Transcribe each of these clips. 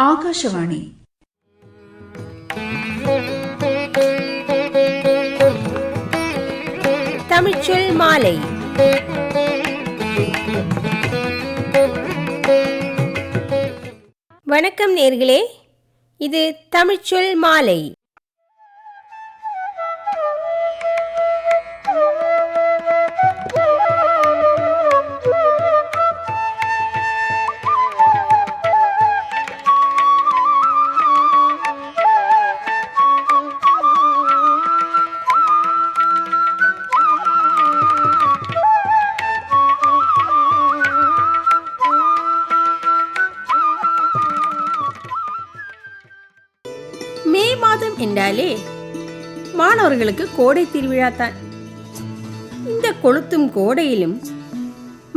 ஆகாஷவாணி. தமிழ்ச்சொல் மாலை. வணக்கம் நேர்களே, இது தமிழ்ச்சொல் மாலை. மே மாதம் என்றாலே மாணவர்களுக்கு கோடை திருவிழா தான். இந்த கொளுத்தும் கோடையிலும்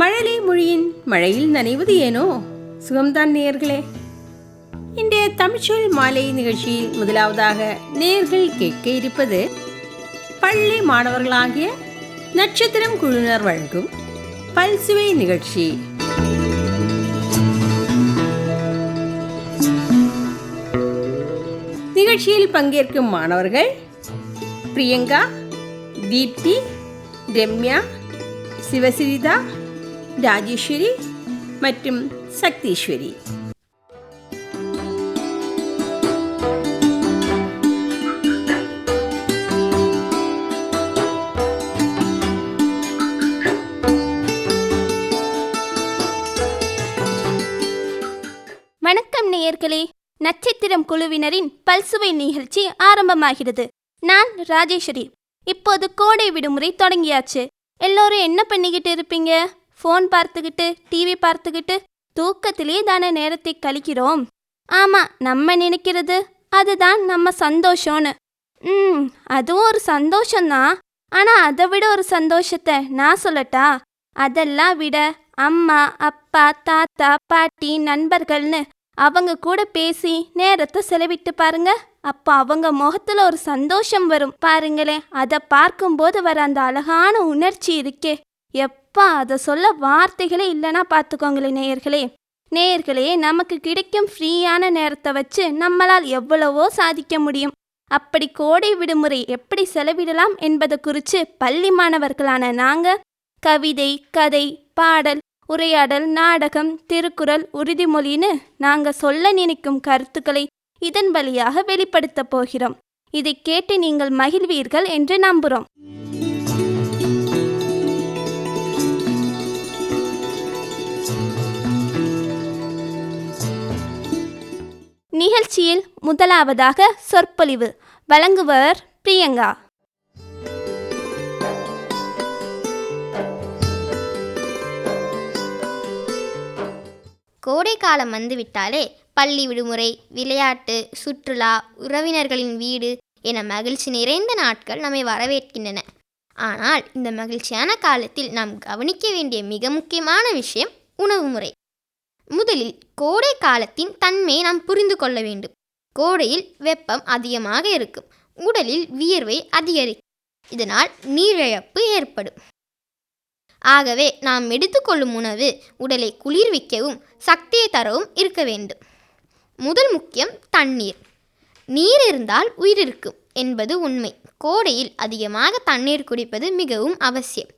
மழலை மொழியின் மழையில் நனைவது ஏனோ சுகம்தான் நேயர்களே. இன்றைய தமிழ்ச்சொல் மாலை நிகழ்ச்சியில் முதலாவதாக நேயர்கள் கேட்க இருப்பது பள்ளி மாணவர்களாகிய நட்சத்திரம் குழுவினர் வழங்கும் பல்சுவை நிகழ்ச்சி. நிகழ்ச்சியில் பங்கேற்கும் மாணவர்கள் பிரியங்கா, தீப்தி, ரம்யா, சிவசிரிதா, ராஜேஸ்வரி மற்றும் சக்தீஸ்வரி. வணக்கம் நேயர்களே, நட்சத்திரம் குழுவினரின் பல்சுவை நிகழ்ச்சி ஆரம்பமாகிறது. நான் ராஜேஸ்வரி. இப்போது கோடை விடுமுறை தொடங்கியாச்சு. எல்லோரும் என்ன பண்ணிக்கிட்டு இருப்பீங்க? ஃபோன் பார்த்துக்கிட்டு, டிவி பார்த்துக்கிட்டு, தூக்கத்திலேயே தானே நேரத்தை கழிக்கிறோம். ஆமாம், நம்ம நினைக்கிறது அதுதான் நம்ம சந்தோஷம்னு. அதுவும் ஒரு சந்தோஷம்தான். ஆனால் அதை விட ஒரு சந்தோஷத்தை நான் சொல்லட்டா? அதெல்லாம் விட அம்மா, அப்பா, தாத்தா, பாட்டி, நண்பர்கள்னு அவங்க கூட பேசி நேரத்தை செலவிட்டு பாருங்க. அப்போ அவங்க முகத்துல ஒரு சந்தோஷம் வரும் பாருங்களேன். அதை பார்க்கும்போது வர அந்த அழகான உணர்ச்சி இருக்கே, எப்பா அதை சொல்ல வார்த்தைகளே இல்லைன்னா பார்த்துக்கோங்களேன் நேயர்களே. நமக்கு கிடைக்கும் ஃப்ரீயான நேரத்தை வச்சு நம்மளால் எவ்வளவோ சாதிக்க முடியும். அப்படி கோடை விடுமுறை எப்படி செலவிடலாம் என்பதை குறித்து பள்ளி மாணவர்களான நாங்கள் கவிதை, கதை, பாடல், உரையாடல், நாடகம், திருக்குறள், உறுதிமொழின்னு நாங்கள் சொல்ல நினைக்கும் கருத்துக்களை இதன் வழியாக வெளிப்படுத்த போகிறோம். இதை கேட்டு நீங்கள் மகிழ்வீர்கள் என்று நம்புகிறோம். நிகழ்ச்சியில் முதலாவதாக சொற்பொழிவு வழங்குவர் பிரியங்கா. கோடை காலம் வந்துவிட்டாலே பள்ளி விடுமுறை, விளையாட்டு, சுற்றுலா, உறவினர்களின் வீடு என மகிழ்ச்சி நிறைந்த நாட்கள் நம்மை வரவேற்கின்றன. ஆனால் இந்த மகிழ்ச்சியான காலத்தில் நாம் கவனிக்க வேண்டிய மிக முக்கியமான விஷயம் உணவு முறை. முதலில் கோடை காலத்தின் தன்மையை நாம் புரிந்து கொள்ள வேண்டும். கோடையில் வெப்பம் அதிகமாக இருக்கும், உடலில் வியர்வை அதிகரிக்கும், இதனால் நீரிழப்பு ஏற்படும். ஆகவே நாம் எடுத்துக்கொள்ளும் உணவு உடலை குளிர்விக்கவும் சக்தியை தரவும் இருக்க வேண்டும். முதல் முக்கியம் தண்ணீர். நீர் இருந்தால் உயிர் இருக்கும் என்பது உண்மை. கோடையில் அதிகமாக தண்ணீர் குடிப்பது மிகவும் அவசியம்.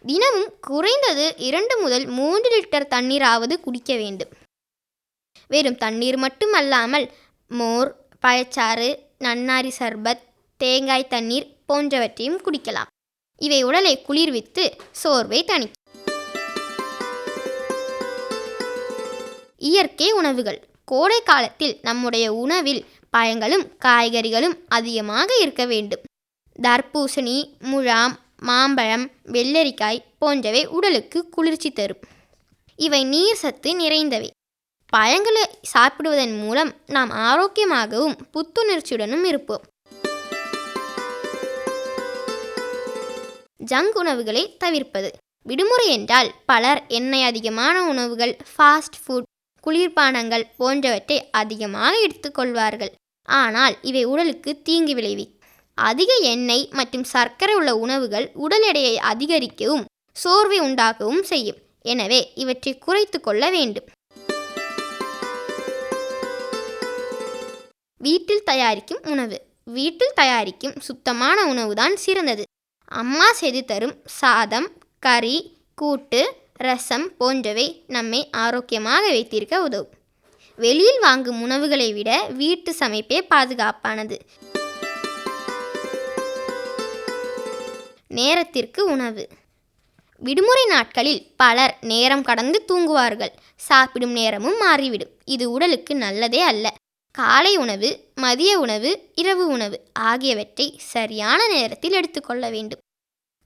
தினமும் குறைந்தது 2 முதல் 3 லிட்டர் தண்ணீராவது குடிக்க வேண்டும். வெறும் தண்ணீர் மட்டுமல்லாமல் மோர், பழச்சாறு, நன்னாரி சர்பத், தேங்காய் தண்ணீர் போன்றவற்றையும் குடிக்கலாம். இவை உடலை குளிர்வித்து சோர்வை தணிக்கும். இயற்கை உணவுகள். கோடை காலத்தில் நம்முடைய உணவில் பழங்களும் காய்கறிகளும் அதிகமாக இருக்க வேண்டும். தர்பூசணி, முழாம், மாம்பழம், வெள்ளரிக்காய் போன்றவை உடலுக்கு குளிர்ச்சி தரும். இவை நீர் சத்து நிறைந்தவை. பழங்களை சாப்பிடுவதன் மூலம் நாம் ஆரோக்கியமாகவும் புத்துணர்ச்சியுடனும் இருப்போம். ஜங்க் உணவுகளை தவிர்ப்பது. விடுமுறை என்றால் பலர் எண்ணெய் அதிகமான உணவுகள், ஃபாஸ்ட் ஃபுட், குளிர்பானங்கள் போன்றவற்றை அதிகமாக எடுத்துக்கொள்வார்கள். ஆனால் இவை உடலுக்கு தீங்கு விளைவிக்கும். அதிக எண்ணெய் மற்றும் சர்க்கரை உள்ள உணவுகள் உடல் எடையை அதிகரிக்கவும் சோர்வை உண்டாக்கவும் செய்யும். எனவே இவற்றை குறைத்து கொள்ள வேண்டும். வீட்டில் தயாரிக்கும் உணவு. வீட்டில் தயாரிக்கும் சுத்தமான உணவுதான் சிறந்தது. அம்மா செய்து தரும் சாதம், கறி, கூட்டு, ரசம் போன்றவை நம்மை ஆரோக்கியமாக வைத்திருக்க உதவும். வெளியில் வாங்கும் உணவுகளை விட வீட்டு சமைப்பே பாதுகாப்பானது. நேரத்திற்கு உணவு. விடுமுறை நாட்களில் பலர் நேரம் கடந்து தூங்குவார்கள். சாப்பிடும் நேரமும் மாறிவிடும். இது உடலுக்கு நல்லதே அல்ல. காலை உணவு, மதிய உணவு, இரவு உணவு ஆகியவற்றை சரியான நேரத்தில் எடுத்துக்கொள்ள வேண்டும்.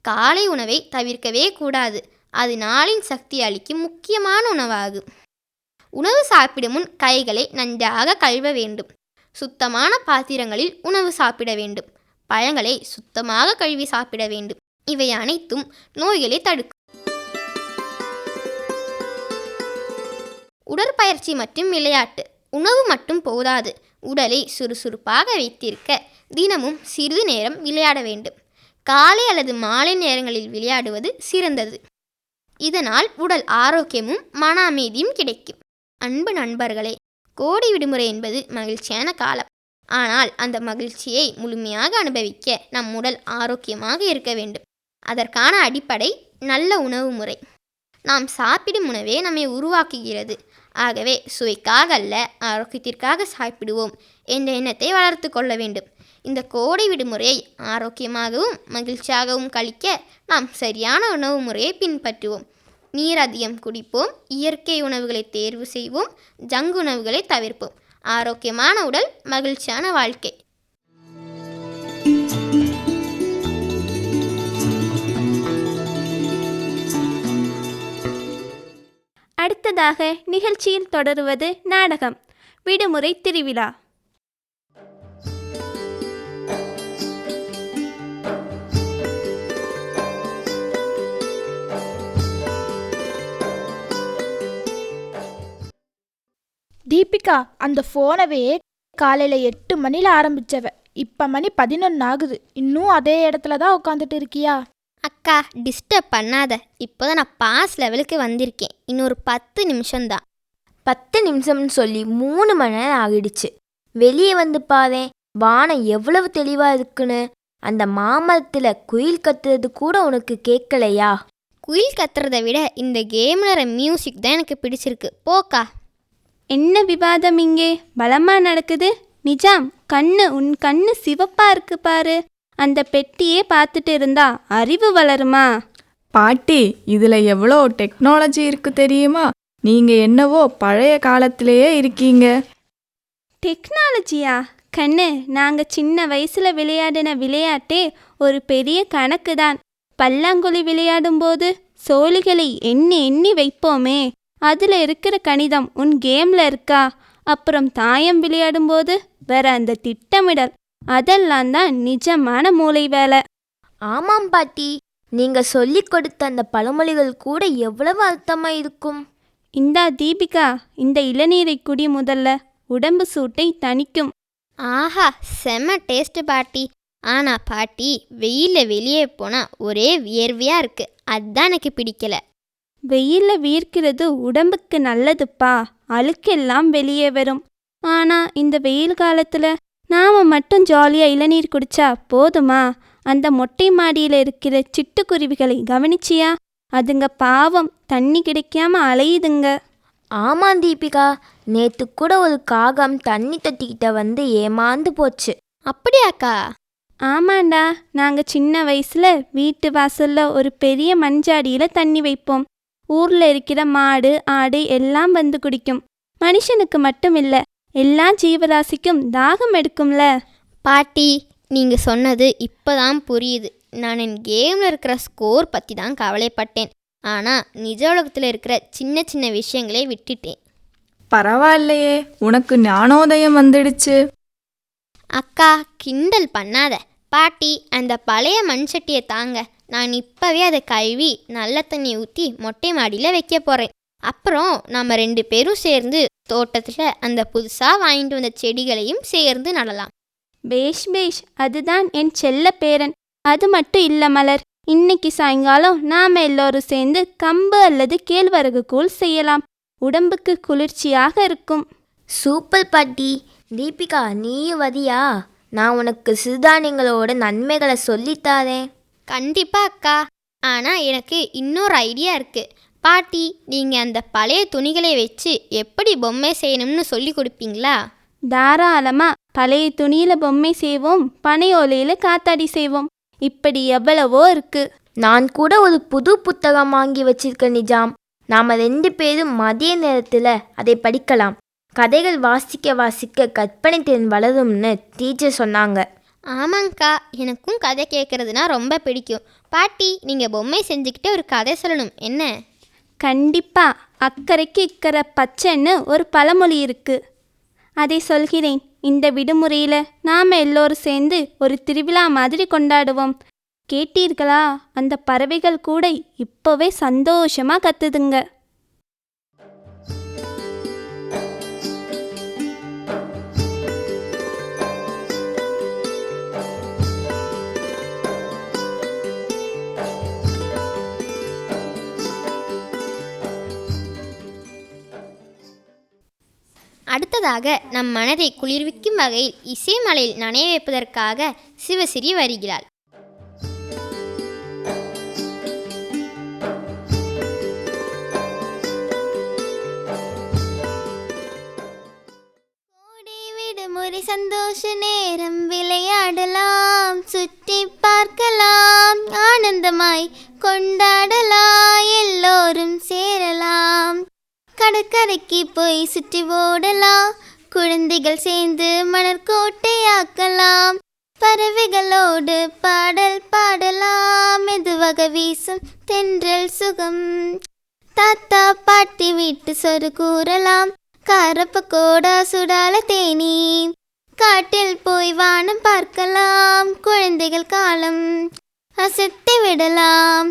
காலை உணவை தவிர்க்கவே கூடாது. அது நாளின் சக்தி அளிக்கும் முக்கியமான உணவாகும். உணவு சாப்பிடும் முன் கைகளை நன்றாக கழுவ வேண்டும். சுத்தமான பாத்திரங்களில் உணவு சாப்பிட வேண்டும். பழங்களை சுத்தமாக கழுவி சாப்பிட வேண்டும். இவை அனைத்தும் நோய்களை தடுக்கும். உடற்பயிற்சி மற்றும் விளையாட்டு. உணவு மட்டும் போதாது. உடலை சுறுசுறுப்பாக வைத்திருக்க தினமும் சிறிது நேரம் விளையாட வேண்டும். காலை அல்லது மாலை நேரங்களில் விளையாடுவது சிறந்தது. இதனால் உடல் ஆரோக்கியமும் மன அமைதியும் கிடைக்கும். அன்பு நண்பர்களே, கோடை விடுமுறை என்பது மகிழ்ச்சியான காலம். ஆனால் அந்த மகிழ்ச்சியை முழுமையாக அனுபவிக்க நம் உடல் ஆரோக்கியமாக இருக்க வேண்டும். அதற்கான அடிப்படை நல்ல உணவு முறை. நாம் சாப்பிடும் உணவே நம்மை உருவாக்குகிறது. ஆகவே சுவைக்காக அல்ல, ஆரோக்கியத்திற்காக சாப்பிடுவோம் என்ற எண்ணத்தை வளர்த்து கொள்ள வேண்டும். இந்த கோடை விடுமுறையை ஆரோக்கியமாகவும் மகிழ்ச்சியாகவும் கழிக்க நாம் சரியான உணவு முறையை பின்பற்றுவோம். நீர் அதிகம் குடிப்போம். இயற்கை உணவுகளை தேர்வு செய்வோம். ஜங்க் உணவுகளை தவிர்ப்போம். ஆரோக்கியமான உடல், மகிழ்ச்சியான வாழ்க்கை. அடுத்ததாக நிகழ்ச்சியில் தொடருவது நாடகம் விடுமுறை திருவிழா. தீபிகா, அந்த ஃபோனவே காலையில் 8 மணியில் ஆரம்பித்தவ, இப்போ மணி 11 ஆகுது. இன்னும் அதே இடத்துல தான் உட்காந்துட்டு இருக்கியா? அக்கா, டிஸ்டர்ப் பண்ணாத. இப்போதான் நான் பாஸ் லெவலுக்கு வந்திருக்கேன். இன்னொரு 10 நிமிஷம்தான். 10 நிமிஷம்னு சொல்லி 3 மணி நேரம் ஆகிடுச்சு. வெளியே வந்து பாதேன், வானம் எவ்வளவு தெளிவாக இருக்குன்னு. அந்த மாமரத்தில் குயில் கத்துறது கூட உனக்கு கேட்கலையா? குயில் கத்துறதை விட இந்த கேம்ல மியூசிக் தான் எனக்கு பிடிச்சிருக்கு. போக்கா. என்ன விவாதம் இங்கே பலமாக நடக்குது? நிஜாம், உன் கண்ணு சிவப்பா இருக்கு பாரு. அந்த பெட்டியே பார்த்துட்டு இருந்தா அறிவு வளருமா? பாட்டி, இதில் எவ்வளோ டெக்னாலஜி இருக்கு தெரியுமா? நீங்கள் என்னவோ பழைய காலத்திலேயே இருக்கீங்க. டெக்னாலஜியா? கண்ணு, நாங்கள் சின்ன வயசில் விளையாடின விளையாட்டே ஒரு பெரிய கணக்கு தான். பல்லாங்குழி விளையாடும்போது சோழிகளை எண்ணி எண்ணி வைப்போமே, அதில் இருக்கிற கணிதம் உன் கேமில் இருக்கா? அப்புறம் தாயம் விளையாடும்போது வேற அந்த திட்டமிடல், அதெல்லாம் தான் நிஜமான மூளை வேலை. ஆமாம் பாட்டி, நீங்கள் சொல்லி கொடுத்த அந்த பழமொழிகள் கூட எவ்வளவு அர்த்தமாக இருக்கும். இந்தா தீபிகா, இந்த இளநீரை குடி முதல்ல. உடம்பு சூட்டை தணிக்கும். ஆஹா, செம்ம டேஸ்ட் பாட்டி. ஆனால் பாட்டி, வெயிலில் வெளியே போனால் ஒரே வியர்வையாக இருக்குது. அதுதான் எனக்கு பிடிக்கல. வெயிலில் வீர்க்கிறது உடம்புக்கு நல்லதுப்பா. அழுக்கெல்லாம் வெளியே வரும். ஆனால் இந்த வெயில் காலத்தில் நாம் மட்டும் ஜாலியாக இளநீர் குடிச்சா போதுமா? அந்த மொட்டை மாடியில் இருக்கிற சிட்டுக்குருவிகளை கவனிச்சியா? அதுங்க பாவம், தண்ணி கிடைக்காம அலையுதுங்க. ஆமாம் தீபிகா, நேற்று கூட ஒரு காகம் தண்ணி தொட்டிக்கிட்ட வந்து ஏமாந்து போச்சு. அப்படியாக்கா? ஆமாண்டா, நாங்கள் சின்ன வயசில் வீட்டு வாசலில் ஒரு பெரிய மண்ஜாடியில் தண்ணி வைப்போம். ஊரில் இருக்கிற மாடு, ஆடு எல்லாம் வந்து குடிக்கும். மனுஷனுக்கு மட்டும் இல்லை, எல்லா ஜீவராசிக்கும் தாகம் எடுக்கும்ல. பாட்டி, நீங்கள் சொன்னது இப்போதான் புரியுது. நான் என் கேமில் இருக்கிற ஸ்கோர் பற்றி தான் கவலைப்பட்டேன். ஆனால் நிஜ உலகத்தில் இருக்கிற சின்ன சின்ன விஷயங்களே விட்டுட்டேன். பரவாயில்லையே, உனக்கு ஞானோதயம் வந்துடுச்சு. அக்கா, கிண்டல் பண்ணாத. பாட்டி, அந்த பழைய மண் சட்டியை தாங்க. நான் இப்போவே அதை கழுவி நல்ல தண்ணி ஊற்றி மொட்டை மாடியில் வைக்க போகிறேன். அப்புறம் நம்ம 2 பேரும் சேர்ந்து தோட்டத்தில் அந்த புதுசாக வாங்கிட்டு வந்த செடிகளையும் சேர்ந்து நடலாம். பேஷ் பேஷ், அதுதான் என் செல்ல பேரன். அது மட்டும் இல்லை மலர், இன்னைக்கு சாயங்காலம் நாம் எல்லோரும் சேர்ந்து கம்பு அல்லது கேழ்வரகு கூழ் செய்யலாம். உடம்புக்கு குளிர்ச்சியாக இருக்கும். சூப்பர் பாட்டி, தீபிகா நீயும் வதியா? நான் உனக்கு சிறுதானியங்களோட நன்மைகளை சொல்லித்தாரேன். கண்டிப்பா அக்கா. ஆனால் எனக்கு இன்னொரு ஐடியா இருக்குது. பாட்டி, நீங்கள் அந்த பழைய துணிகளை வச்சு எப்படி பொம்மை செய்யணும்னு சொல்லி கொடுப்பீங்களா? தாராளமா. பழைய துணியில பொம்மை செய்வோம், பனை ஓலையில காத்தாடி செய்வோம், இப்படி எவ்வளவோ இருக்கு. நான் கூட ஒரு புது புத்தகம் வாங்கி வச்சிருக்கேன் நிஜாம். நாம் 2 பேரும் மதிய நேரத்தில் அதை படிக்கலாம். கதைகள் வாசிக்க வாசிக்க கற்பனை திறன் வளரும்னு டீச்சர் சொன்னாங்க. ஆமாங்க்கா, எனக்கும் கதை கேட்குறதுனா ரொம்ப பிடிக்கும். பாட்டி, நீங்கள் பொம்மை செஞ்சுக்கிட்டு ஒரு கதை சொல்லணும், என்ன? கண்டிப்பா. அக்கறைக்கு இக்கரை பச்சைன்னு ஒரு பழமொழி இருக்கு, அதை சொல்கிறேன். இந்த விடுமுறையில் நாம் எல்லோரும் சேர்ந்து ஒரு திருவிழா மாதிரி கொண்டாடுவோம். கேட்டீர்களா? அந்த பறவைகள் கூட இப்போவே சந்தோஷமாக கத்துதுங்க. அடுத்ததாக நம் மனதை குளிர்விக்கும் வகையில் இசை மலையில் நனைய வைப்பதற்காக சிவசிறி வருகிறாள். கோடை விடுமுறை சந்தோஷ நேரம், விளையாடலாம், சுற்றி பார்க்கலாம், ஆனந்தமாய் கொண்டாடலாம், எல்லோரும் சேரலாம், கடற்கரைக்கு போய் சுற்றி ஓடலாம், குழந்தைகள் சேர்ந்து மணற்கோட்டையாக்கலாம், பறவைகளோடு பாடல் பாடலாம், மெதுவாக வீசும் தென்றல் சுகம், தாத்தா பாட்டி வீட்டு சொரு கூறலாம், காரப்பக்கோடா சுடால தேனி, காட்டில் போய் வானம் பார்க்கலாம், குழந்தைகள் காலம் அசத்தி விடலாம்,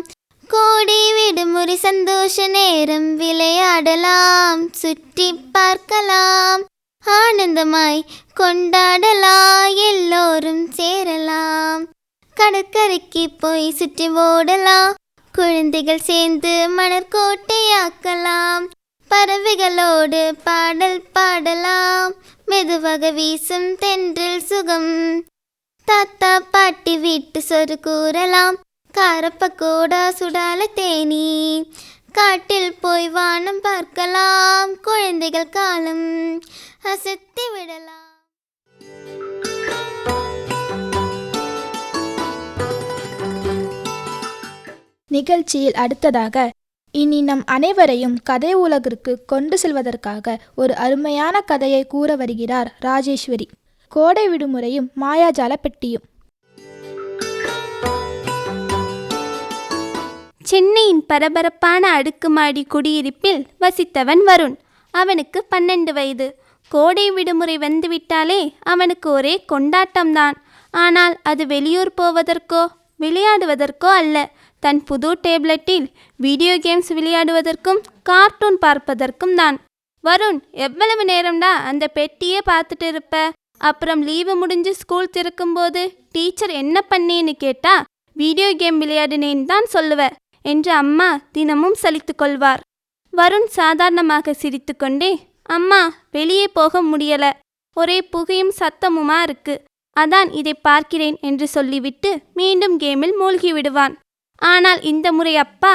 கோடை விடுமுறை சந்தோஷ நேரம், விளையாடலாம், சுற்றி பார்க்கலாம், ஆனந்தமாய் கொண்டாடலாம், எல்லோரும் சேரலாம், கடற்கரைக்கு போய் சுற்றி ஓடலாம், குழந்தைகள் சேர்ந்து மணற்கோட்டையாக்கலாம், பறவைகளோடு பாடல் பாடலாம், மெதுவாக வீசும் தென்றல் சுகம், தாத்தா பாட்டி வீட்டு சொரு கூறலாம், காரப்பக்கோடா சுடால தேனி, காட்டில் போய் வானம் பார்க்கலாம், குழந்தைகள் காலம் அசத்தி விடலாம். நிகழ்ச்சியில் அடுத்ததாக இனி நம் அனைவரையும் கதை உலகிற்கு கொண்டு செல்வதற்காக ஒரு அருமையான கதையை கூற வருகிறார் ராஜேஸ்வரி. கோடை விடுமுறையும் மாயாஜால பெட்டியும். சென்னையின் பரபரப்பான அடுக்குமாடி குடியிருப்பில் வசித்தவன் வருண். அவனுக்கு 12 வயது. கோடை விடுமுறை வந்துவிட்டாலே அவனுக்கு ஒரே கொண்டாட்டம்தான். ஆனால் அது வெளியூர் போவதற்கோ விளையாடுவதற்கோ அல்ல. தன் புது டேப்லெட்டில் வீடியோ கேம்ஸ் விளையாடுவதற்கும் கார்ட்டூன் பார்ப்பதற்கும் தான். வருண், எவ்வளவு நேரம்டா அந்த பெட்டியே பார்த்துட்டு இருப்ப? அப்புறம் லீவு முடிஞ்சு ஸ்கூல் திறக்கும்போது டீச்சர் என்ன பண்ணேன்னு கேட்டா வீடியோ கேம் விளையாடினேன்னு தான் சொல்லுவ என்று அம்மா தினமும் சலித்து கொள்வார். வருண் சாதாரணமாக சிரித்து கொண்டே, அம்மா, வெளியே போக முடியல, ஒரே புகையும் சத்தமுமா இருக்கு, அதான் இதை பார்க்கிறேன் என்று சொல்லிவிட்டு மீண்டும் கேமில் மூழ்கி விடுவான். ஆனால் இந்த முறை அப்பா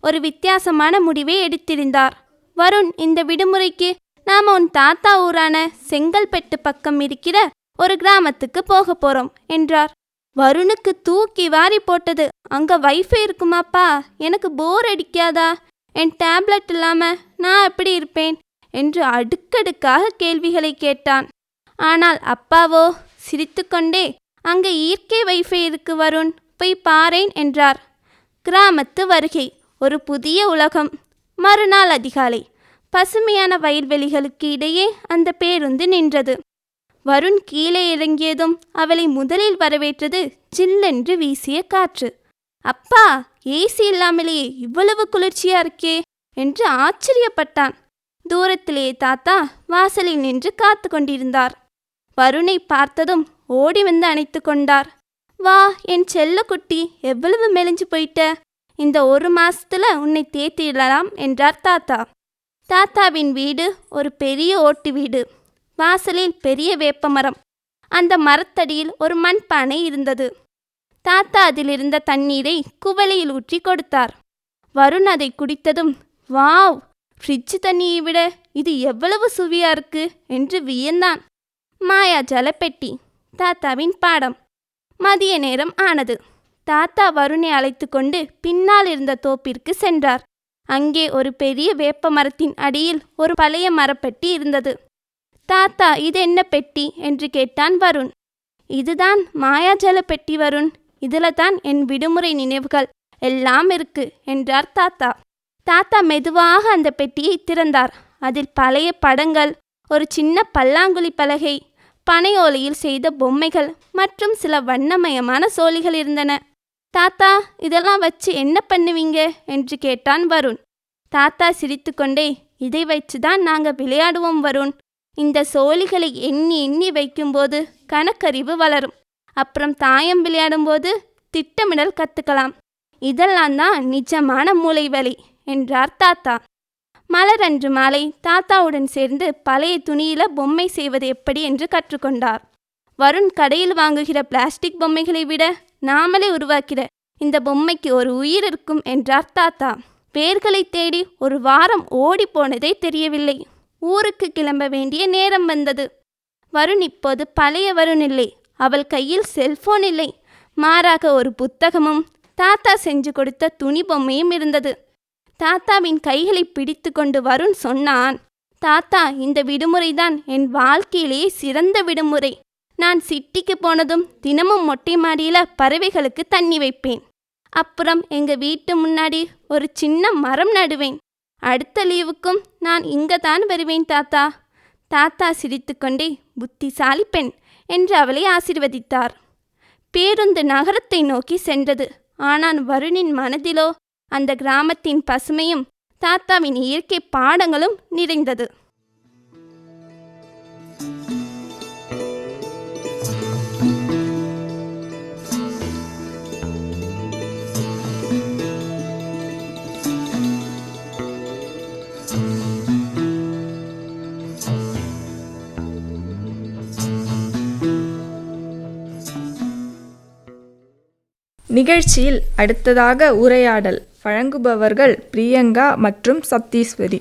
ஒரு வித்தியாசமான முடிவை எடுத்திருந்தார். வருண், இந்த விடுமுறைக்கு நாம உன் தாத்தா ஊரான செங்கல்பட்டு பக்கம் இருக்கிற ஒரு கிராமத்துக்கு போக போறோம் என்றார். வருணுக்கு தூக்கி வாரி போட்டது. அங்க வைஃபை இருக்குமாப்பா? எனக்கு போர் அடிக்காதா? என் டேப்லெட் இல்லாம நான் எப்படி இருப்பேன் என்று அடுக்கடுக்காக கேள்விகளை கேட்டான். ஆனால் அப்பாவோ சிரித்துக்கொண்டே, அங்க இயற்கை வைஃபை இருக்கு வருண், போய் பாரேன் என்றார். கிராமத்து வருகை, ஒரு புதிய உலகம். மறுநாள் அதிகாலை பசுமையான வயல்வெளிகளுக்கு இடையே அந்த பேருந்து நின்றது. வருண் கீழே இறங்கியதும் அவளை முதலில் வரவேற்றது ஜில்லென்று வீசிய காற்று. அப்பா, ஏசி இல்லாமலேயே இவ்வளவு குளிர்ச்சியா இருக்கே என்று ஆச்சரியப்பட்டான். தூரத்திலே தாத்தா வாசலில் நின்று காத்து கொண்டிருந்தார். வருணை பார்த்ததும் ஓடி வந்து அணைத்து கொண்டார். வா என் செல்ல குட்டி, எவ்வளவு மெலிஞ்சு போயிட்ட, இந்த 1 மாசத்துல உன்னை தேத்திடலாம் என்றார் தாத்தா. தாத்தாவின் வீடு ஒரு பெரிய ஓட்டு வீடு. வாசலில் பெரிய வேப்பமரம். அந்த மரத்தடியில் ஒரு மண்பானை இருந்தது. தாத்தா அதிலிருந்த தண்ணீரை குவளையில் ஊற்றி கொடுத்தார். வருண் அதை குடித்ததும், வாவ், ஃப்ரிட்ஜ் தண்ணியை விட இது எவ்வளவு சுவையா இருக்கு என்று வியந்தான். மாயா ஜலப்பெட்டி தாத்தாவின் பாடம். மதிய நேரம் ஆனது. தாத்தா வருணை அழைத்து கொண்டு பின்னால் இருந்த தோப்பிற்கு சென்றார். அங்கே ஒரு பெரிய வேப்ப மரத்தின் அடியில் ஒரு பழைய மரப்பெட்டி இருந்தது. தாத்தா, இது என்ன பெட்டி என்று கேட்டான் வருண். இதுதான் மாயாஜல பெட்டி வருண், இதில் தான் என் விடுமுறை நினைவுகள் எல்லாம் இருக்கு என்றார் தாத்தா. தாத்தா மெதுவாக அந்த பெட்டியை திறந்தார். அதில் பழைய படங்கள், ஒரு சின்ன பல்லாங்குழி பலகை, பனையோலையில் செய்த பொம்மைகள் மற்றும் சில வண்ணமயமான சோழிகள் இருந்தன. தாத்தா, இதெல்லாம் வச்சு என்ன பண்ணுவீங்க என்று கேட்டான் வருண். தாத்தா சிரித்துக்கொண்டே, இதை வச்சுதான் நாங்கள் விளையாடுவோம் வருண். இந்த சோழிகளை எண்ணி எண்ணி வைக்கும்போது கணக்கறிவு வளரும். அப்புறம் தாயம் விளையாடும்போது திட்டமிடல் கற்றுக்கலாம். இதெல்லாம் தான் நிஜமான மூளை வலி என்றார் தாத்தா. மலர் அன்று மாலை தாத்தாவுடன் சேர்ந்து பழைய துணியில பொம்மை செய்வது எப்படி என்று கற்றுக்கொண்டார். வருண் கடையில் வாங்குகிற பிளாஸ்டிக் பொம்மைகளை விட நாமளே உருவாக்கிற இந்த பொம்மைக்கு ஒரு உயிர் இருக்கும் என்றார் தாத்தா. வேர்களை தேடி ஒரு வாரம் ஓடி போனதே தெரியவில்லை. ஊருக்கு கிளம்ப வேண்டிய நேரம் வந்தது. வருண் இப்போது பழைய வருண் இல்லை. அவள் கையில் செல்போன் இல்லை. மாறாக ஒரு புத்தகமும் தாத்தா செஞ்சு கொடுத்த துணி பொம்மையும் இருந்தது. தாத்தாவின் கைகளை பிடித்து கொண்டு வருண் சொன்னான், தாத்தா, இந்த விடுமுறைதான் என் வாழ்க்கையிலேயே சிறந்த விடுமுறை. நான் சிட்டிக்கு போனதும் தினமும் மொட்டை மாடியில் பறவைகளுக்கு தண்ணி வைப்பேன். அப்புறம் எங்கள் வீட்டு முன்னாடி ஒரு சின்ன மரம் நடுவேன். அடுத்த லீவுக்கும் நான் இங்கே தான் வருவேன் தாத்தா. தாத்தா சிரித்துக்கொண்டே, புத்திசாலி பெண் என்று அவளை ஆசீர்வதித்தார். பேருந்து நகரத்தை நோக்கி சென்றது. ஆனால் வருணின் மனதிலோ அந்த கிராமத்தின் பசுமையும் தாத்தாவின் இயற்கை பாடங்களும் நிறைந்தது. நிகழ்ச்சியில் அடுத்ததாக உரையாடல் வழங்குபவர்கள் பிரியங்கா மற்றும் சத்தீஸ்வரி.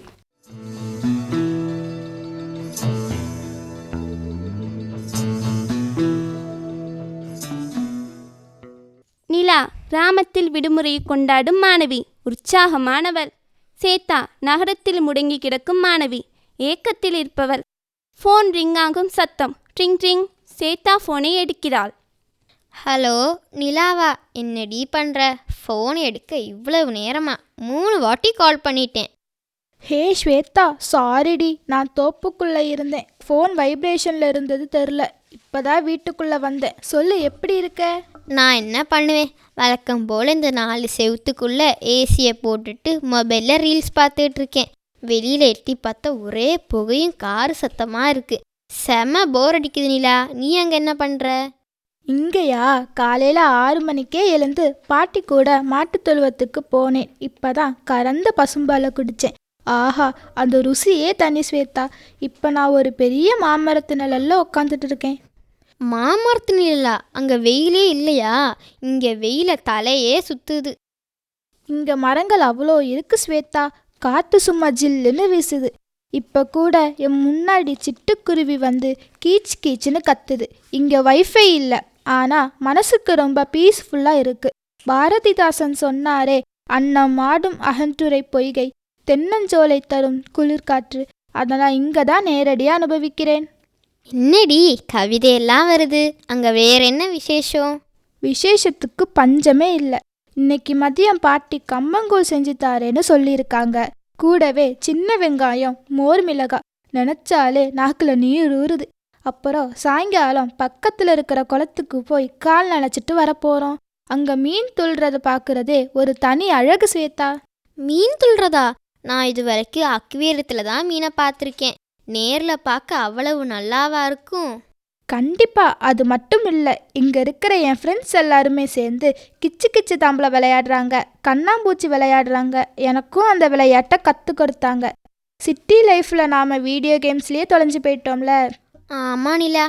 நிலா கிராமத்தில் விடுமுறையை கொண்டாடும் மாணவி, உற்சாகமானவள். சேத்தா நகரத்தில் முடங்கி கிடக்கும் மாணவி, ஏக்கத்தில் இருப்பவள். ஃபோன் ரிங்காகும் சத்தம். ட்ரிங் ட்ரிங். சேத்தா ஃபோனை எடுக்கிறாள். ஹலோ நிலாவா, என்னடி பண்ணுற? ஃபோன் எடுக்க இவ்வளவு நேரமா? 3 வாட்டி கால் பண்ணிட்டேன். ஹே ஸ்வேதா, சாரிடி, நான் தோப்புக்குள்ளே இருந்தேன். ஃபோன் வைப்ரேஷனில் இருந்தது தெரில. இப்போதான் வீட்டுக்குள்ளே வந்தேன். சொல்லு, எப்படி இருக்க? நான் என்ன பண்ணுவேன், வழக்கம் போல் இந்த 4 செவத்துக்குள்ளே ஏசியை போட்டுட்டு மொபைலில் ரீல்ஸ் பார்த்துட்ருக்கேன். வெளியில் எட்டி பார்த்தா ஒரே புகையும் காரு சத்தமாக இருக்குது. செம போர் அடிக்குது நிலா. நீ அங்கே என்ன பண்ணுற? இங்கேயா, காலையில் 6 மணிக்கே எழுந்து பாட்டி கூட மாட்டுத் தொழுவத்துக்கு போனேன். இப்போதான் கறந்த பசும்பாலை குடித்தேன். ஆஹா, அந்த ருசியே தனி ஸ்வேதா. இப்போ நான் ஒரு பெரிய மாமரத்து நிழல்ல உட்காந்துட்டு இருக்கேன். மாமரத்து நிழலா? அங்கே வெயிலே இல்லையா? இங்கே வெயில தலையே சுற்றுது. இங்கே மரங்கள் அவ்வளோ இருக்கு ஸ்வேதா. காற்று சும்மா ஜில்லுன்னு வீசுது. இப்போ கூட என் முன்னாடி சிட்டுக்குருவி வந்து கீச் கீச்சுன்னு கத்துது. இங்கே வைஃபை இல்லை, ஆனால் மனசுக்கு ரொம்ப பீஸ்ஃபுல்லாக இருக்குது. பாரதிதாசன் சொன்னாரே, அன்னம் ஆடும் அகன்றுரை பொய்கை, தென்னஞ்சோலை தரும் குளிர்காற்று. அதெல்லாம் இங்கே தான் நேரடியாக அனுபவிக்கிறேன். என்னடி கவிதையெல்லாம் வருது? அங்கே வேற என்ன விசேஷம்? விசேஷத்துக்கு பஞ்சமே இல்லை. இன்னைக்கு மதியம் பாட்டி கம்மங்கூழ் செஞ்சு தாரேன்னு சொல்லியிருக்காங்க. கூடவே சின்ன வெங்காயம், மோர் மிளகாய். நினச்சாலே நாக்கில் நீர் ஊறுது. அப்புறம் சாயங்காலம் பக்கத்தில் இருக்கிற குளத்துக்கு போய் கால் நனைச்சிட்டு வரப்போகிறோம். அங்கே மீன் துள்ளுறத பார்க்குறதே ஒரு தனி அழகு ஸ்வேதா. மீன் துள்ளுறதா? நான் இது வரைக்கும் அக்வேரியத்தில் தான் மீனை பார்த்துருக்கேன். நேரில் பார்க்க அவ்வளவு நல்லாவா இருக்கும்? கண்டிப்பாக. அது மட்டும் இல்லை, இங்கே இருக்கிற என் ஃப்ரெண்ட்ஸ் எல்லாருமே சேர்ந்து கிச்சு கிச்சு தாம்பளை விளையாடுறாங்க, கண்ணாம்பூச்சி விளையாடுறாங்க. எனக்கும் அந்த விளையாட்டை கற்றுக் கொடுத்தாங்க. சிட்டி லைஃப்பில் நாம் வீடியோ கேம்ஸ்லேயே தொலைஞ்சு போயிட்டோம்ல. ஆமாம் நிலா,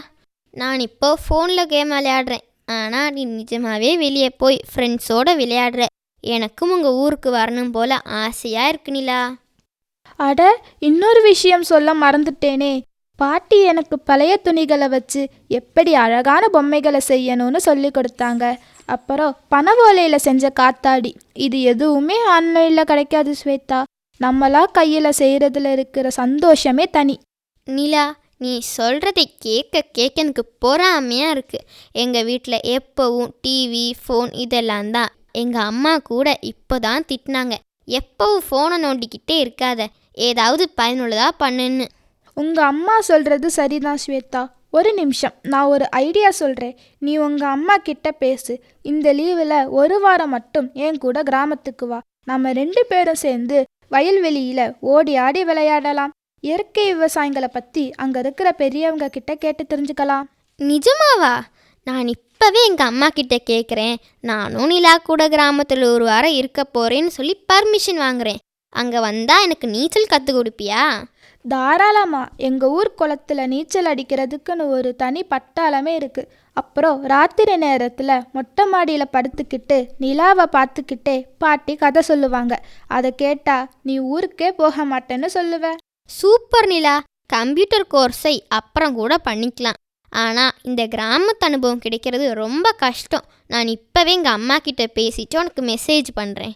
நான் இப்போ ஃபோனில் கேம் விளையாடுறேன். ஆனால் நீ நிஜமாகவே வெளியே போய் ஃப்ரெண்ட்ஸோடு விளையாடுற. எனக்கும் உங்கள் ஊருக்கு வரணும் போல் ஆசையாக இருக்கு நிலா. அட, இன்னொரு விஷயம் சொல்ல மறந்துட்டேனே. பாட்டி எனக்கு பழைய துணிகளை வச்சு எப்படி அழகான பொம்மைகளை செய்யணும்னு சொல்லி கொடுத்தாங்க. அப்புறம் பனை ஓலையில் செஞ்ச காத்தாடி. இது எதுவுமே ஆன்லைனில் கிடைக்காது ஸ்வேதா. நம்மளா கையில் செய்கிறதுல இருக்கிற சந்தோஷமே தனி. நிலா, நீ சொல்கிறதை கேட்க எனக்கு பொறாமையாக இருக்குது. எங்கள் வீட்டில் எப்போவும் டிவி, ஃபோன் இதெல்லாம் தான். எங்கள் அம்மா கூட இப்போ தான் திட்டினாங்க, எப்போவும் ஃபோனை நோண்டிக்கிட்டே இருக்காத, ஏதாவது பயனுள்ளதாக பண்ணுன்னு. உங்கள் அம்மா சொல்கிறது சரிதான் ஸ்வேதா. ஒரு நிமிஷம், நான் ஒரு ஐடியா சொல்கிறேன். நீ உங்கள் அம்மா கிட்ட பேசு. இந்த லீவில் ஒரு வாரம் மட்டும் என் கூட கிராமத்துக்கு வா. நம்ம 2 பேரும் சேர்ந்து வயல்வெளியில் ஓடி ஆடி விளையாடலாம். இயற்கை விவசாயங்களை பற்றி அங்கே இருக்கிற பெரியவங்க கிட்ட கேட்டு தெரிஞ்சுக்கலாம். நிஜமாவா? நான் இப்போவே எங்கள் அம்மா கிட்ட கேட்குறேன். நானும் நிலா கூட கிராமத்தில் ஒரு வாரம் இருக்க போகிறேன்னு சொல்லி பர்மிஷன் வாங்குறேன். அங்கே வந்தால் எனக்கு நீச்சல் கற்றுக் கொடுப்பியா? தாராளமாக. எங்கள் ஊர் குளத்தில் நீச்சல் அடிக்கிறதுக்குன்னு ஒரு தனி பட்டாளமே இருக்குது. அப்புறம் ராத்திரி நேரத்தில் மொட்டை மாடியில் படுத்துக்கிட்டு நிலாவை பார்த்துக்கிட்டே பாட்டி கதை சொல்லுவாங்க. அதை கேட்டால் நீ ஊருக்கே போக மாட்டேன்னு சொல்லுவ. சூப்பர் நிலா, கம்ப்யூட்டர் கோர்ஸை அப்புறம் கூட பண்ணிக்கலாம். ஆனால் இந்த கிராமத்து அனுபவம் கிடைக்கிறது ரொம்ப கஷ்டம். நான் இப்போவே எங்கள் அம்மா கிட்ட பேசிட்டு உனக்கு மெசேஜ் பண்ணுறேன்.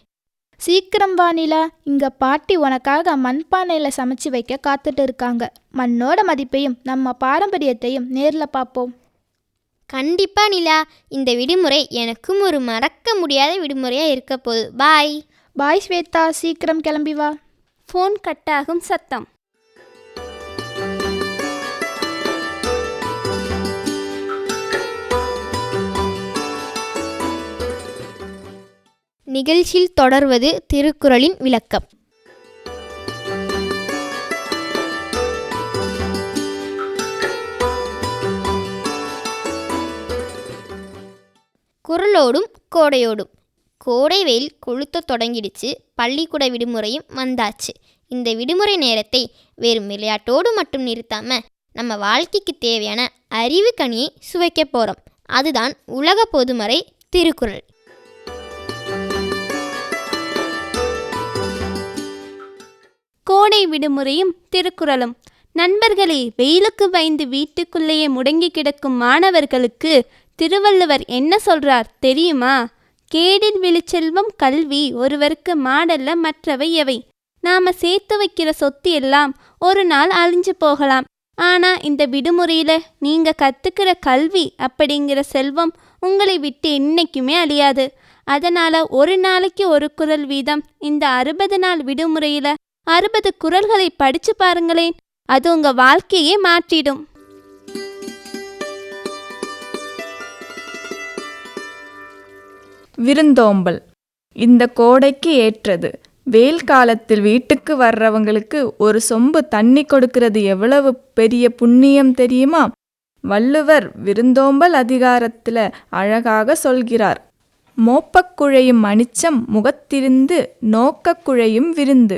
சீக்கிரம் வா நிலா. இங்கே பாட்டி உனக்காக மண்பானையில் சமைச்சு வைக்க காத்துட்டு இருக்காங்க. மண்ணோட மதிப்பையும் நம்ம பாரம்பரியத்தையும் நேரில் பார்ப்போம். கண்டிப்பாக நிலா, இந்த விடுமுறை எனக்கும் ஒரு மறக்க முடியாத விடுமுறையாக இருக்க போகுது. பாய். பாய் ஸ்வேதா, சீக்கிரம் கிளம்பி வா. ஃபோன் கட்டாகும் சத்தம். நிகழ்ச்சியில் தொடர்வது திருக்குறளின் விளக்கம். குறளோடும் கோடையோடும். கோடை வெயில் கொளுத்த தொடங்கிடுச்சு. பள்ளிக்கூட விடுமுறையும் வந்தாச்சு. இந்த விடுமுறை நேரத்தை வெறும் விளையாட்டோடு மட்டும் நிறுத்தாமல் நம்ம வாழ்க்கைக்கு தேவையான அறிவு கனியை சுவைக்க போகிறோம். அதுதான் உலக பொதுமறை திருக்குறள். கோடை விடுமுறையும் திருக்குறளும். நண்பர்களே, வெயிலுக்கு பயந்து வீட்டுக்குள்ளேயே முடங்கி கிடக்கும் மாணவர்களுக்கு திருவள்ளுவர் என்ன சொல்றார் தெரியுமா? கேடில் விழுச்செல்வம் கல்வி, ஒருவருக்கு மாடல்ல மற்றவை எவை. நாம சேர்த்து வைக்கிற சொத்து எல்லாம் ஒரு நாள் அழிஞ்சு போகலாம். ஆனா இந்த விடுமுறையில நீங்க கத்துக்கிற கல்வி அப்படிங்கிற செல்வம் உங்களை விட்டு என்னைக்குமே அழியாது. அதனால ஒரு நாளைக்கு ஒரு குறள் வீதம் இந்த 60 நாள் விடுமுறையில 60 குறள்களை படிச்சு பாருங்களேன். அது உங்க வாழ்க்கையே மாற்றிடும். விருந்தோம்பல் இந்த கோடைக்கு ஏற்றது. வெயில் காலத்தில் வீட்டுக்கு வர்றவங்களுக்கு ஒரு சொம்பு தண்ணி கொடுக்கிறது எவ்வளவு பெரிய புண்ணியம் தெரியுமா? வள்ளுவர் விருந்தோம்பல் அதிகாரத்தில் அழகாக சொல்கிறார். மோப்பக்குழையும் அனிச்சம் முகத்திருந்து நோக்கக்குழையும் விருந்து.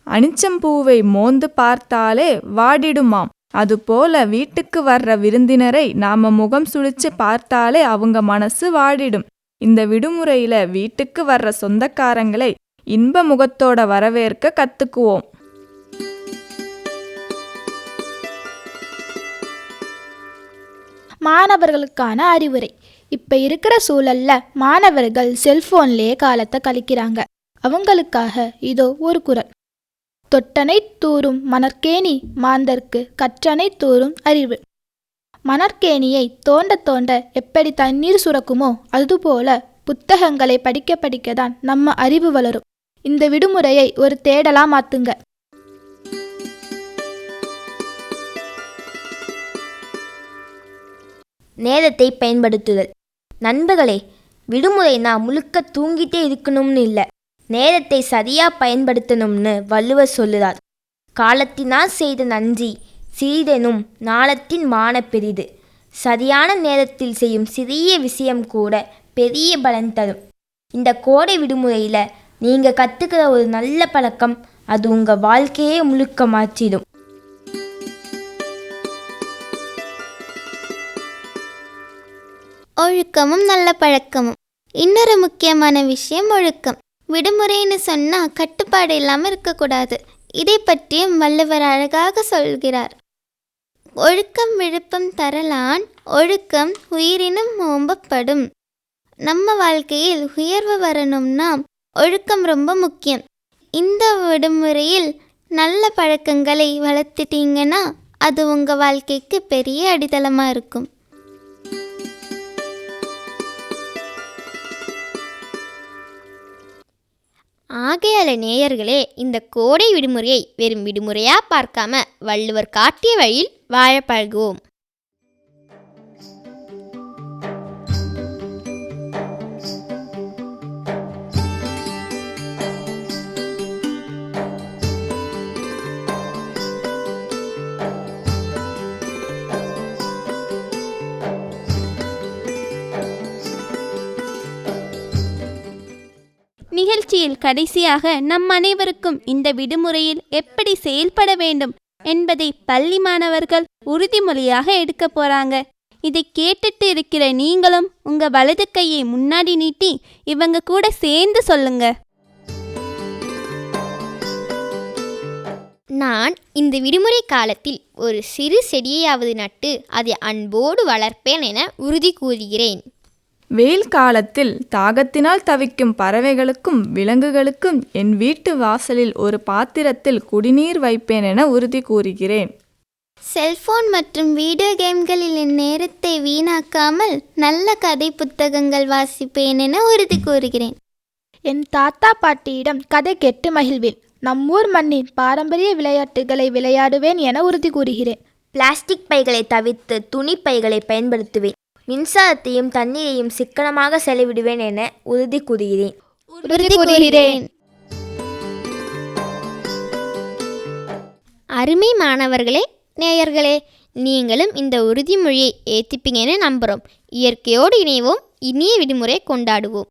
அனிச்சம்பூவை மோந்து பார்த்தாலே வாடிடுமாம். அதுபோல வீட்டுக்கு வர்ற விருந்தினரை நாம முகம் சுழிச்சு பார்த்தாலே அவங்க மனசு வாடிடும். இந்த விடுமுறையில வீட்டுக்கு வர்ற சொந்தக்காரங்களை இன்ப முகத்தோட வரவேற்க கத்துக்குவோம். மாணவர்களுக்கான அறிவுரை. இப்போ இருக்கிற சூழல்ல மாணவர்கள் செல்போன்லேயே காலத்தை கழிக்கிறாங்க. அவங்களுக்காக இதோ ஒரு குறள். தொட்டனை தூறும் மணற்கேணி மாந்தர்க்கு கற்றனை தூறும் அறிவு. மணற்கேணியை தோண்ட தோண்ட எப்படி தண்ணீர் சுரக்குமோ அதுபோல புத்தகங்களை படிக்க படிக்கதான் நம்ம அறிவு வளரும். இந்த விடுமுறையை ஒரு தேடலா மாத்துங்க. நேரத்தை பயன்படுத்துதல். நண்பர்களே, விடுமுறைனா முழுக்க தூங்கிட்டே இருக்கணும்னு இல்லை, நேரத்தை சரியாக பயன்படுத்தணும்னு வள்ளுவர் சொல்லுறார். காலத்தினால் செய்த நன்றி சிறிதெனும் நாளத்தின் மான பெரிது. சரியான நேரத்தில் செய்யும் சிறிய விஷயம் கூட பெரிய பலன் தரும். இந்த கோடை விடுமுறையில் நீங்கள் கற்றுக்கிற ஒரு நல்ல பழக்கம் அது உங்கள் வாழ்க்கையே முழுக்க மாற்றிடும். ஒழுக்கமும் நல்ல பழக்கமும். இன்னொரு முக்கியமான விஷயம் ஒழுக்கம். விடுமுறைன்னு சொன்னால் கட்டுப்பாடு இல்லாமல் இருக்கக்கூடாது. இதை பற்றியும் வள்ளுவர் அழகாக சொல்கிறார். ஒழுக்கம் விழுப்பம் தரலான், ஒழுக்கம் உயிரினும் ஓம்பப்படும். நம்ம வாழ்க்கையில் உயர்வு வரணும்னா ஒழுக்கம் ரொம்ப முக்கியம். இந்த விடுமுறையில் நல்ல பழக்கங்களை வளர்த்துட்டீங்கன்னா அது உங்கள் வாழ்க்கைக்கு பெரிய அடித்தளமாக இருக்கும். ஆகையால நேயர்களே, இந்த கோடை விடுமுறையை வெறும் விடுமுறையாக பார்க்காம வள்ளுவர் காட்டிய வழியில் வாழ பழகுவோம். நிகழ்ச்சியில் கடைசியாக நம் அனைவருக்கும் இந்த விடுமுறையில் எப்படி செயல்பட வேண்டும் என்பதை பள்ளி மாணவர்கள் உறுதிமொழியாக எடுக்க போறாங்க. இதை கேட்டுட்டு இருக்கிற நீங்களும் உங்க வலது கையை முன்னாடி நீட்டி இவங்க கூட சேர்ந்து சொல்லுங்க. நான் இந்த விடுமுறை காலத்தில் ஒரு சிறு செடியையாவது நட்டு அதை அன்போடு வளர்ப்பேன் என உறுதி கூறுகிறேன். வெயில் காலத்தில் தாகத்தினால் தவிக்கும் பறவைகளுக்கும் விலங்குகளுக்கும் என் வீட்டு வாசலில் ஒரு பாத்திரத்தில் குடிநீர் வைப்பேன் என உறுதி கூறுகிறேன். செல்போன் மற்றும் வீடியோ கேம்களில் என் நேரத்தை வீணாக்காமல் நல்ல கதை புத்தகங்கள் வாசிப்பேன் என உறுதி கூறுகிறேன். என் தாத்தா பாட்டியிடம் கதை கேட்டு மகிழ்வேன். நம்மூர் மண்ணின் பாரம்பரிய விளையாட்டுகளை விளையாடுவேன் என உறுதி கூறுகிறேன். பிளாஸ்டிக் பைகளை தவிர்த்து துணி பைகளை பயன்படுத்துவேன். மின்சாரத்தையும் தண்ணீரையும் சிக்கனமாக செலவிடுவேன் என உறுதி கூறுகிறேன். அருமை மாணவர்களே, நேயர்களே, நீங்களும் இந்த உறுதிமொழியை ஏற்றிப்பீங்கன்னு நம்புகிறோம். இயற்கையோடு இணைவோம், இனிய விடுமுறை கொண்டாடுவோம்.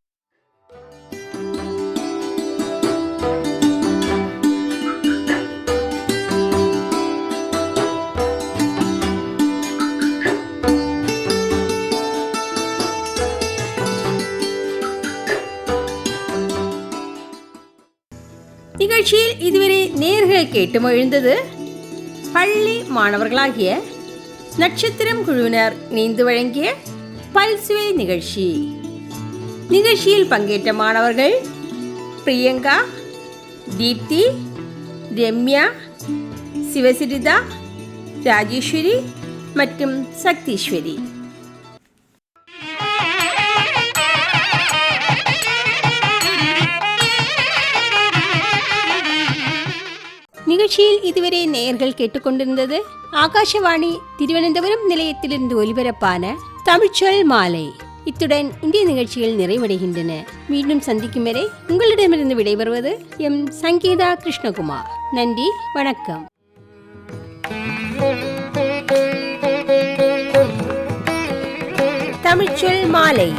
நிகழ்ச்சியில் இதுவரை நேயர்கள் கேட்டு மகிழ்ந்தது பள்ளி மாணவர்களாகிய நட்சத்திரம் குழுவினர் இணைந்து வழங்கிய பல்சுவை நிகழ்ச்சி. நிகழ்ச்சியில் பங்கேற்ற மாணவர்கள் பிரியங்கா, தீப்தி, ரம்யா, சிவசிரிதா, ராஜேஸ்வரி மற்றும் சக்தீஸ்வரி. நிகழ்ச்சியில் இதுவரை நேயர்கள் கேட்டுக்கொண்டிருந்தது ஆகாஷவாணி திருவனந்தபுரம் நிலையத்திலிருந்து ஒலிபரப்பான தமிழ்ச்சொல் மாலை. இத்துடன் இந்திய நிகழ்ச்சிகள் நிறைவடைகின்றன. மீண்டும் சந்திக்கும் வரை உங்களிடமிருந்து விடைபெறுவது எம் சங்கீதா கிருஷ்ணகுமார். நன்றி, வணக்கம். தமிழ்ச்சொல் மாலை.